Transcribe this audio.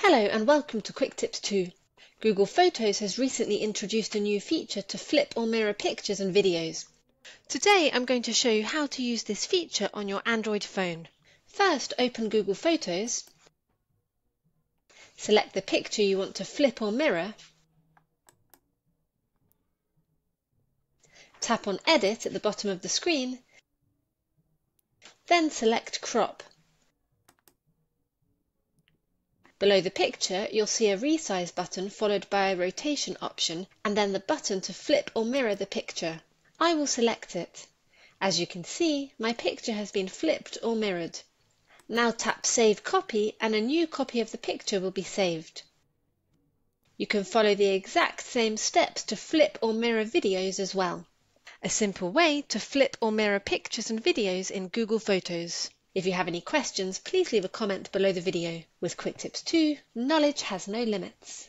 Hello and welcome to QuickTipsTo. Google Photos has recently introduced a new feature to flip or mirror pictures and videos. Today I'm going to show you how to use this feature on your Android phone. First, open Google Photos, select the picture you want to flip or mirror, tap on Edit at the bottom of the screen, then select Crop. Below the picture, you'll see a resize button followed by a rotation option and then the button to flip or mirror the picture. I will select it. As you can see, my picture has been flipped or mirrored. Now tap Save Copy and a new copy of the picture will be saved. You can follow the exact same steps to flip or mirror videos as well. A simple way to flip or mirror pictures and videos in Google Photos. If you have any questions, please leave a comment below the video. With QuickTipsTo, knowledge has no limits.